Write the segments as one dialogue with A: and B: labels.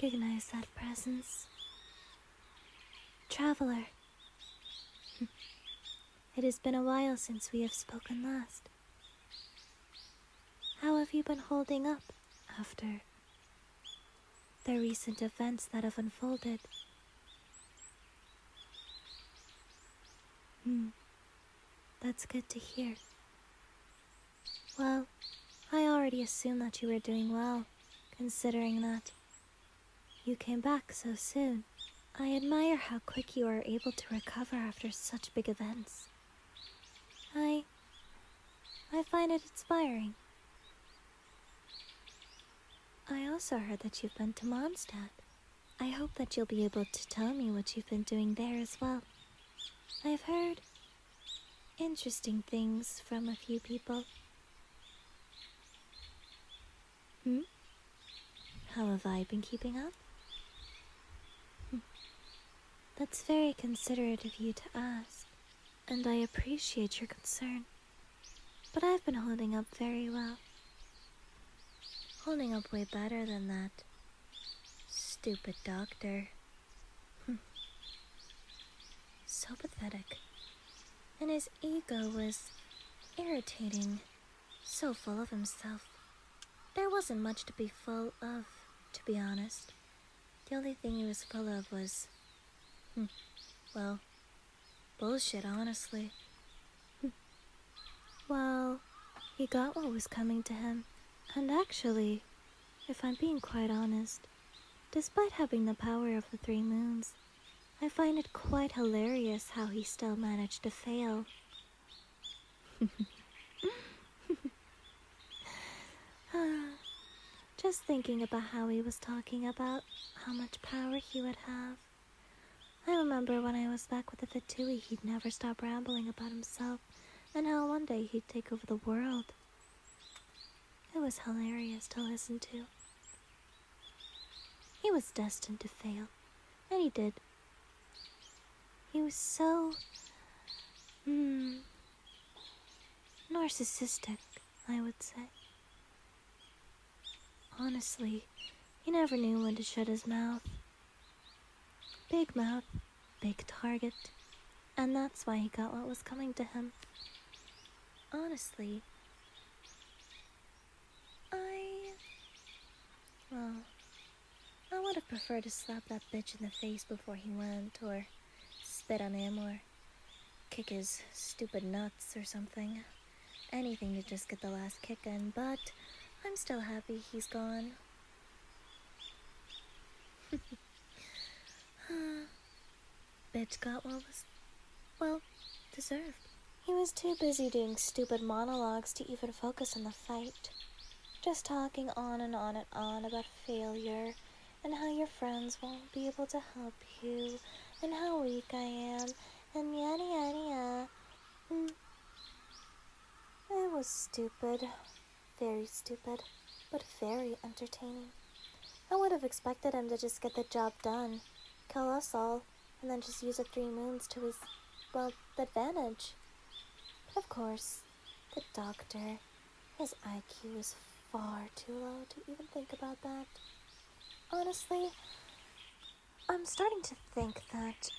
A: recognize that presence. Traveler. It has been a while since we have spoken last. How have you been holding up after the recent events that have unfolded? That's good to hear. Well, I already assumed that you were doing well, considering that you came back so soon. I admire how quick you are able to recover after such big events. I find it inspiring. I also heard that you've been to Mondstadt. I hope that you'll be able to tell me what you've been doing there as well. I've heard interesting things from a few people. How have I been keeping up? That's very considerate of you to ask, and I appreciate your concern. But I've been holding up very well. Holding up way better than that stupid doctor. So pathetic. And his ego was irritating, so full of himself. There wasn't much to be full of, to be honest. The only thing he was full of was, well, bullshit, honestly. Well, he got what was coming to him. And actually, if I'm being quite honest, despite having the power of the 3 moons, I find it quite hilarious how he still managed to fail. Just thinking about how he was talking about how much power he would have. I remember when I was back with the Fatui, he'd never stop rambling about himself and how one day he'd take over the world. It was hilarious to listen to. He was destined to fail, and he did. He was so narcissistic, I would say. Honestly, he never knew when to shut his mouth. Big mouth, big target, and that's why he got what was coming to him. Honestly, I would have preferred to slap that bitch in the face before he went, or spit on him, or kick his stupid nuts or something. Anything to just get the last kick in, but I'm still happy he's gone. Bitch got what was, well, deserved. He was too busy doing stupid monologues to even focus on the fight. Just talking on and on and on about failure, and how your friends won't be able to help you, and how weak I am, and yada yada yada. It was stupid. Very stupid, but very entertaining. I would have expected him to just get the job done, kill us all, and then just use the 3 moons to his, well, advantage. But of course, the doctor, his IQ is far too low to even think about that. Honestly, I'm starting to think that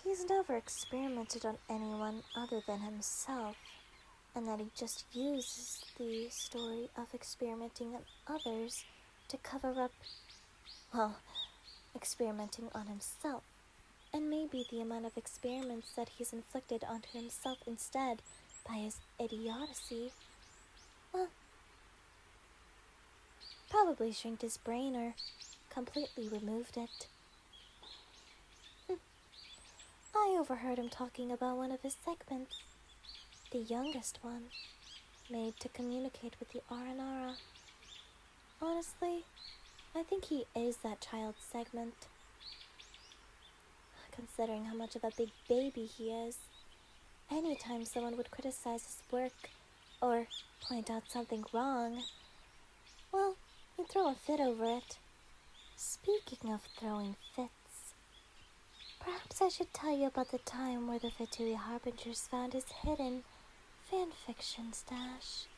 A: he's never experimented on anyone other than himself, and that he just uses the story of experimenting on others to cover up, well, experimenting on himself, and maybe the amount of experiments that he's inflicted onto himself instead by his idiocy, well, probably shrinked his brain or completely removed it. I overheard him talking about one of his segments, the youngest one, made to communicate with the Aranara. Honestly, I think he is that child's segment. Considering how much of a big baby he is, anytime someone would criticize his work or point out something wrong, well, he'd throw a fit over it. Speaking of throwing fits, perhaps I should tell you about the time where the Fatui Harbingers found his hidden fanfiction stash.